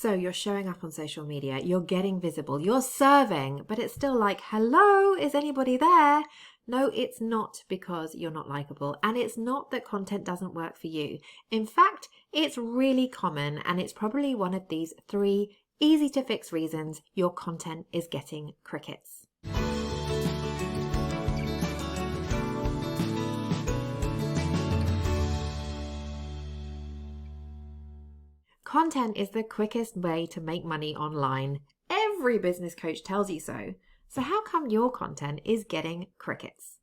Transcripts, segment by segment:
So you're showing up on social media, you're getting visible, you're serving, but it's still like, hello, is anybody there? No, it's not because you're not likable, and it's not that content doesn't work for you. In fact, it's really common, and it's probably one of these 3 easy to fix reasons your content is getting crickets. Content is the quickest way to make money online. Every business coach tells you so. So how come your content is getting crickets?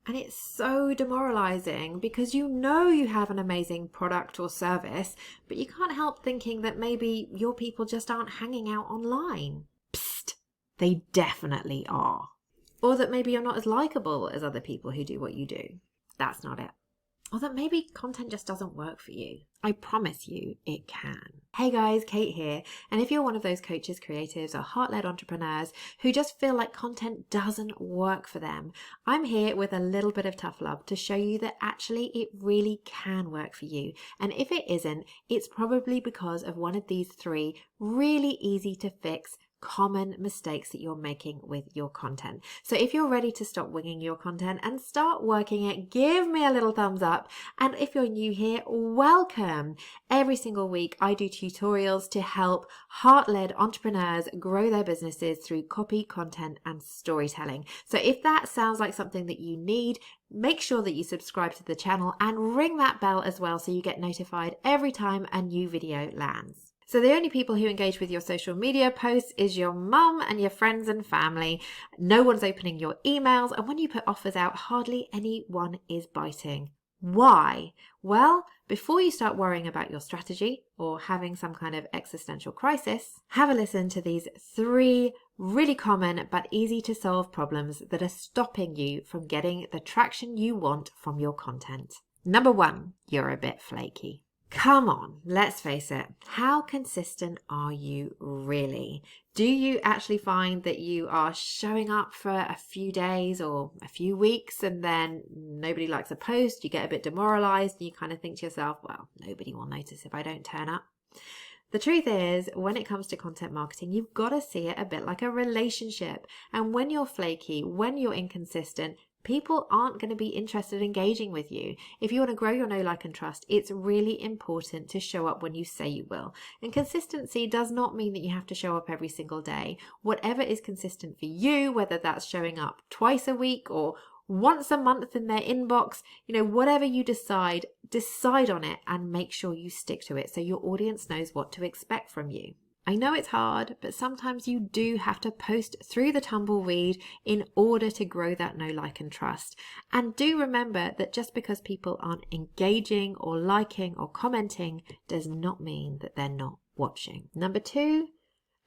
And it's so demoralizing because you know you have an amazing product or service, but you can't help thinking that maybe your people just aren't hanging out online. Psst, they definitely are. Or that maybe you're not as likable as other people who do what you do. That's not it. Or that maybe content just doesn't work for you. I promise you it can. Hey guys, Kate here. And if you're one of those coaches, creatives, or heart-led entrepreneurs who just feel like content doesn't work for them, I'm here with a little bit of tough love to show you that actually it really can work for you. And if it isn't, it's probably because of one of these 3 really easy to fix common mistakes that you're making with your content. So if you're ready to stop winging your content and start working it, give me a little thumbs up. And if you're new here, welcome. Every single week I do tutorials to help heart-led entrepreneurs grow their businesses through copy, content, and storytelling. So if that sounds like something that you need, make sure that you subscribe to the channel and ring that bell as well so you get notified every time a new video lands. So the only people who engage with your social media posts is your mum and your friends and family. No one's opening your emails, and when you put offers out, hardly anyone is biting. Why? Well, before you start worrying about your strategy or having some kind of existential crisis, have a listen to these 3 really common but easy to solve problems that are stopping you from getting the traction you want from your content. Number 1, you're a bit flaky. Come on, let's face it. How consistent are you really? Do you actually find that you are showing up for a few days or a few weeks and then nobody likes a post, you get a bit demoralized and you kind of think to yourself, well, nobody will notice if I don't turn up? The truth is, when it comes to content marketing, you've got to see it a bit like a relationship. And when you're flaky, when you're inconsistent, people aren't going to be interested in engaging with you. If you want to grow your know, like, and trust, it's really important to show up when you say you will. And consistency does not mean that you have to show up every single day. Whatever is consistent for you, whether that's showing up twice a week or once a month in their inbox, whatever you decide on it and make sure you stick to it so your audience knows what to expect from you. I know it's hard, but sometimes you do have to post through the tumbleweed in order to grow that know, like, and trust. And do remember that just because people aren't engaging or liking or commenting does not mean that they're not watching. Number 2,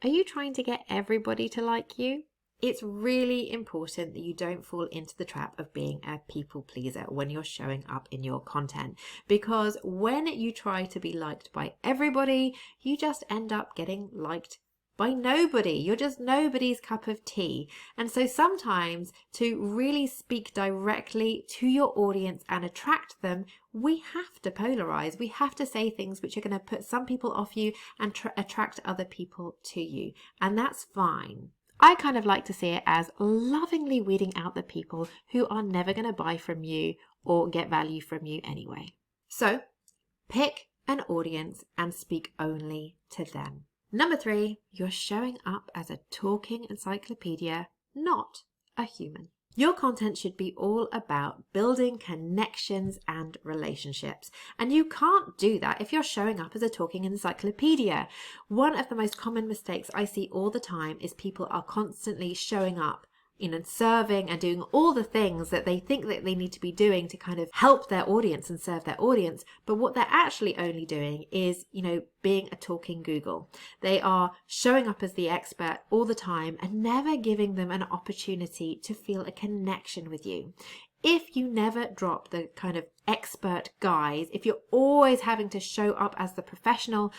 are you trying to get everybody to like you? It's really important that you don't fall into the trap of being a people pleaser when you're showing up in your content, because when you try to be liked by everybody, you just end up getting liked by nobody. You're just nobody's cup of tea. And so sometimes to really speak directly to your audience and attract them, we have to polarize. We have to say things which are going to put some people off you and attract other people to you. And that's fine. I kind of like to see it as lovingly weeding out the people who are never going to buy from you or get value from you anyway. So pick an audience and speak only to them. Number 3, you're showing up as a talking encyclopedia, not a human. Your content should be all about building connections and relationships. And you can't do that if you're showing up as a talking encyclopedia. One of the most common mistakes I see all the time is people are constantly showing up and serving and doing all the things that they think that they need to be doing to kind of help their audience and serve their audience. But what they're actually only doing is, being a talking Google. They are showing up as the expert all the time and never giving them an opportunity to feel a connection with you. If you never drop the kind of expert guise, if you're always having to show up as the professional,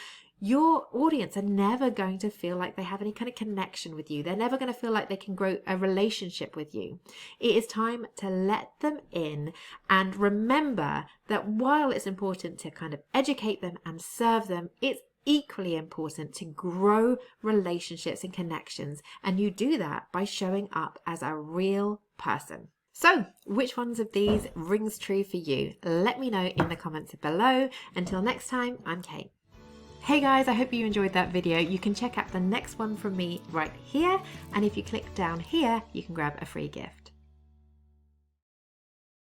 your audience are never going to feel like they have any kind of connection with you. They're never going to feel like they can grow a relationship with you. It is time to let them in and remember that while it's important to kind of educate them and serve them, it's equally important to grow relationships and connections, and you do that by showing up as a real person. So, which ones of these rings true for you? Let me know in the comments below. Until next time, I'm Kate. Hey guys, I hope you enjoyed that video. You can check out the next one from me right here, and if you click down here, you can grab a free gift.